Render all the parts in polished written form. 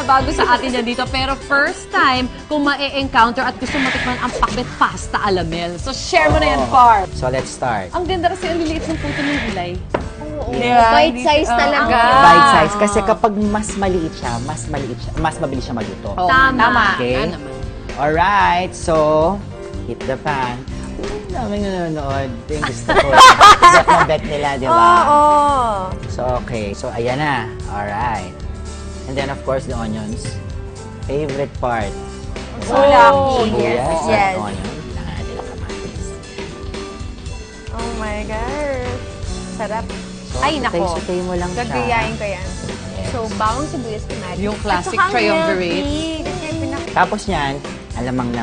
bago sa atin yan dito. Pero first time, kung ma-encounter at gusto matikman ang pakbet pasta alamel. So, share mo na yan, Par. So, let's start. Ang ganda kasi ang liliit ng puto ng gulay. Bite size talaga. Bite size. Kasi kapag mas maliit siya, mas mabilis siya maluto. Oh, Tama. Okay? Alright, so, hit the pan. Daming nanonood. Yung gusto ko. Bet na bet nila, di ba? Oo. So, okay. So, ayan na. Alright. And then, of course, the onions. Favorite part. So lucky. Yes. Yes. And onions. Kailangan natin ang kamatis. Oh my gosh. Sarap. So, Ay, nako. sutay mo lang siya. Gagayain ko yan. Yes. So, bawang sibuyas tomato. Yung classic At saka ang triumvirate. healthy. Kasi Tapos yan, alamang na.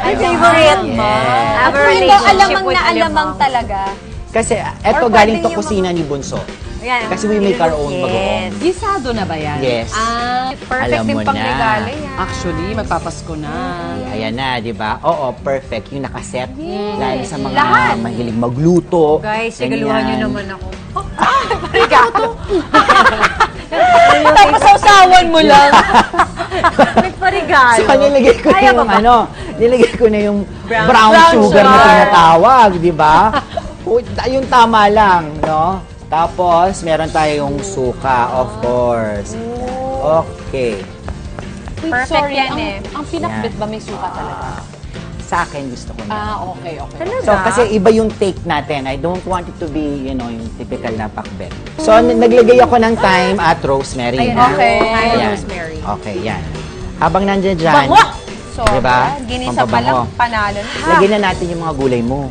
Ay, favorite mo. Yes. Have a Alamang relationship with na alamang alamang. talaga. Kasi eto Or galing pwede to yung kusina ni Bunso. Ayan. Kasi we make our own bagoong. Gisado na ba yan? Yes. Perfect Alam din mo pang na. regalo yan. Actually, magpapasko na. Ayan na, di ba? Oo, perfect. Yung nakaset. Lalo sa mga Lahat. mahilig magluto. Guys, ganyan. regaluhan nyo naman ako. Tapos sausawan mo lang. Nagpa-regalo. So, nilagay ko na yung nilagay ko na yung brown sugar na tinatawag, di ba? Yung tama lang, no? Tapos, meron tayong suka, of course. Okay. Wait, Perfect sorry, yan ang pinakbet ba may suka talaga? Sa akin, gusto ko na. Okay. So, kasi iba yung take natin. I don't want it to be, you know, yung typical na pakbet. So, naglagay ako ng thyme at rosemary. na. Okay. Ayan. Rosemary. Okay, yan. Habang nandiyan dyan, So, diba? ginisa pa Pampabango. lang, panalo na. lagyan na natin yung mga gulay mo.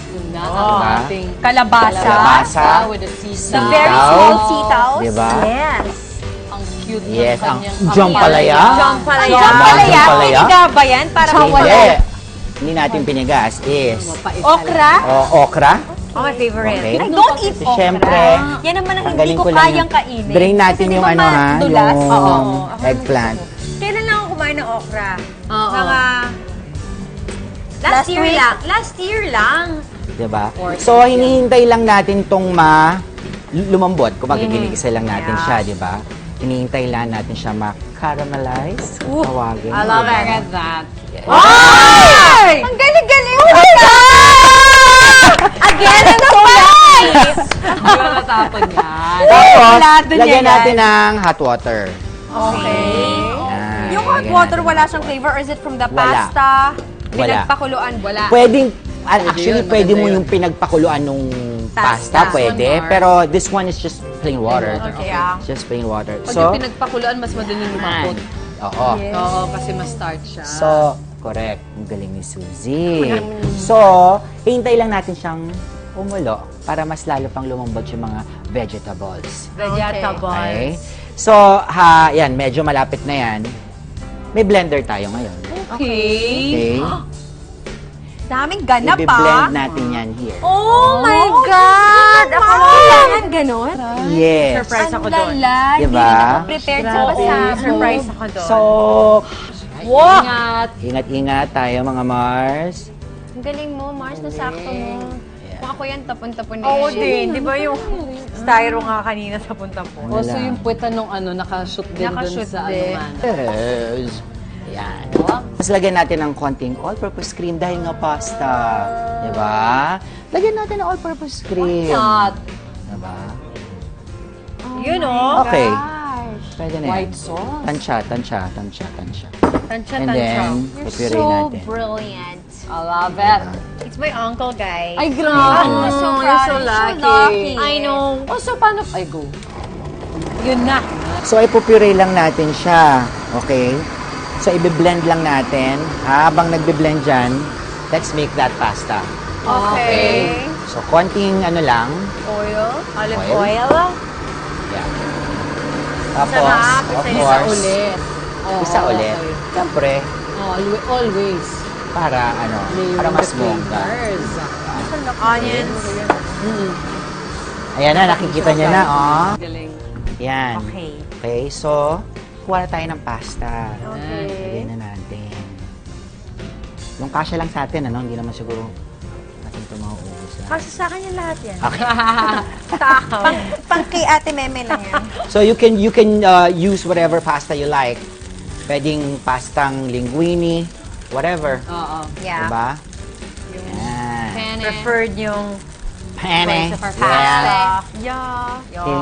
Yun na ang Diba? ating Kalabasa. Kalabasa. with the The sisal. very Sitaw. small sitaws. Diba? Yes. Ang cute Yes, ng ang kanyang jampalaya. Jampalaya. Jampalaya. Jampalaya. Hindi ba yan? Para Hindi. Hindi natin pinigas is okra. okra. Oh, my favorite. Okay. I don't eat So, okra. syempre, Yan naman ang hindi tanggalin ko lang kayang yung- kainin. Drain natin Kasi yung di ba ano ha, madulas? yung Oo. eggplant. Kailan lang ako kumain ng okra? Oo. Mga... Last year lang. Last year lang. Diba? So, hinihintay lang natin tong lumambot. Kung magigiligisa lang natin siya, diba? Hinihintay lang natin siya ma-caramelize. Tawagin. I love diba? it. Look at that. Ay! Ang galing-galing! Oh my God! Again, I'm so lucky! Hindi ko natapon yan. Tapos, Plato niya lagyan yan. natin ng hot water. Okay. Yan, Yung hot lagyan water, natin. wala siyang flavor? Or is it from the Wala. pasta? Wala. Pinagpakuluan? Wala. Pwedeng, actually, yun, pwede maganda mo yun. yung pinagpakuluan nung Pasta. pasta, pwede. Or- Pero this one is just plain water. Okay, ah. Just plain water. Pag So, yung pinagpakuluan, mas madaling lumapot. oo. Oo, kasi mas start siya. So, correct. Ang galing ni Suzy. So, hintay lang natin siyang umulo para mas lalo pang lumambot yung mga vegetables. Vegetables. Okay? So, yan, medyo malapit na yan. May blender tayo ngayon. Okay. Okay? Daming ganap I-blend natin yan here. Oh my God! Ako kailangan ganon? Yes. Surprise ako doon. Lala, Diba? hindi ako prepared sa basa. Surprise ako doon. So, Ingat. ingat-ingat tayo mga Mars. Ang galing mo, Mars, nasakto mo. Kung ako yan, tapon-tapon na Oo yan. din. Di ba yung styro nga kanina sa punta-punta? Ano Also, lang. yung puweta nung nakashoot din dun Nakashoot sa din. man. Yes. Yan. Tapos lagyan natin ng konting all-purpose cream dahil nga pasta. Diba? Lagyan natin ng all-purpose cream. Not Diba? Yun o. Okay. Pwede na yan. white sauce. Tansya. Tansya, And then, You're pupuree so natin. brilliant. I love it. It's my uncle, guys. Ay, grabe. I'm so proud. you're so You're lucky. I know. Oh, so paano? Ay, go. Yun na. So, ipupuree lang natin siya. Okay? So, i-blend lang natin. Habang nagbe-blend dyan, let's make that pasta. Okay. So, konting ano lang. Oil. Olive Oil. oil. Yeah. Tapos, Sarap. of Isa-isa course, Ulit. Oo, isa ulit. okay. Siyempre, Always. para ano, para mas bongga. Onions. Ayan na, nakikita niya na, oh. Galing. Yan. Okay. Okay, so, kuha na tayo ng pasta. Okay. Lagyan na natin. Yung kasya lang sa atin, ano, hindi naman siguro natin ito mauubos. Kasi sa akin yung lahat yan. Pang kay Ate Meme lang yan. So you can use whatever pasta you like. Pwedeng pastang linguine, whatever. Oo. Yeah. Diba? Yan. Penne. Preferred yung Penne. For Yeah. pasta. yeah. Okay.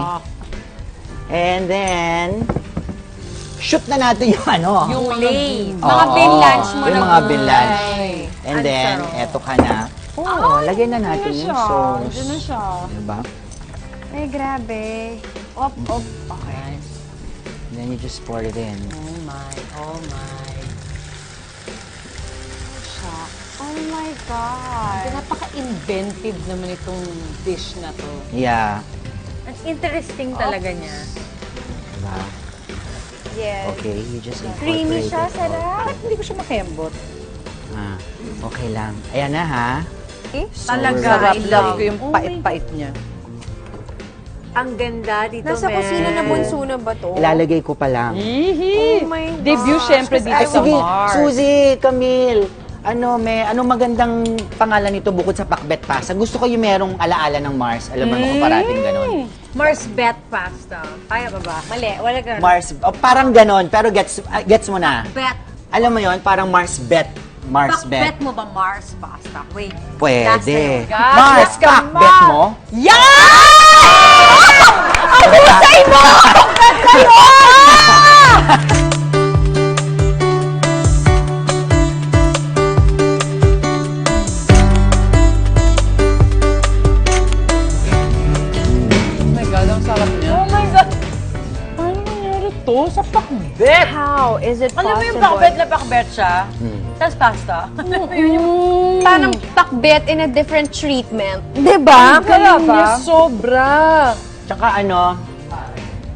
And then, shoot na natin yung ano. Yung Plain. mga Oo, bin lunch mo yung na mga gulay. bin lunch. And Ang then, sarap. eto ka na. Oh, lagyan na natin yung sauce. Diyan na siya. Diba? Ay, grabe. Op. Okay. And then you just pour it in. Oh my. Oh my God. Napaka-inventive naman itong dish na to. Yeah. Ang interesting talaga niya. Diba? Yes. Okay, you just incorporate Creamy siya, it. sarap. Hindi ko siya makembot. Ah, okay lang. Ayan na ha. So Talaga, relax. I love ko yung pait-pait niya. Ang ganda dito, Nasa men. kusina na bunso na ba to? Ilalagay ko pa lang. Ihi! Oh my Debut gosh. syempre dito sa Sige, Mars. Suzy, Camille. Anong magandang pangalan nito bukod sa pakbet pasta? Gusto ko yung merong alaala ng Mars. Alam mo, ako parating ganon. Mars Bet pasta. Kaya ba ba? Mali, wala ganun. Mars, parang ganon, pero gets mo na. Bet. Alam mo yon, parang Mars bet. Mars bet. Bet mo ba Mars pasta? Wait. Pwede. That's Mars it. Come pakbet mo? Ang husay mo! Oh my God, ang sarap niya. Oh my God! Paano nangyari to sa pakbet? How is it Alam mo yung possible? pakbet na pakbet siya? Tapos pasta. Parang pakbet in a different treatment. Diba? Galing niya sobra. Tsaka ano,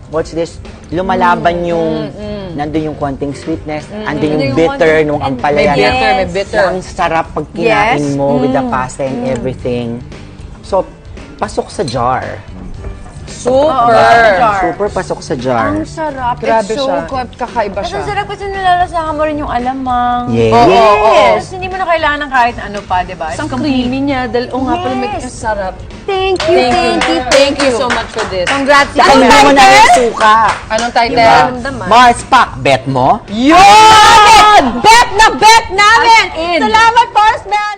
what's this? Lumalaban yung, nandun yung konting sweetness, andun yung bitter nung ampalaya May na. bitter, may bitter. Na ang sarap pag kinain Yes. mo with the pasta and everything. So, pasok sa jar. Super! Super pasok sa jar. Ang sarap. Grabe It's so siya. kakaiba Tapos siya. ang sarap kasi nilalasahan mo rin yung alamang. Yes. Yes! Hindi mo na kailangan ng kahit ano pa, di ba? Ang creamy niya. Oo nga pala, may sarap. Thank you, Thank you so much for this. Congrats. Tsaka meron mo na yung suka. Anong title? Diba? Mars Pack, bet mo? Yun! Bet na bet namin! As in. Salamat, Mars Man!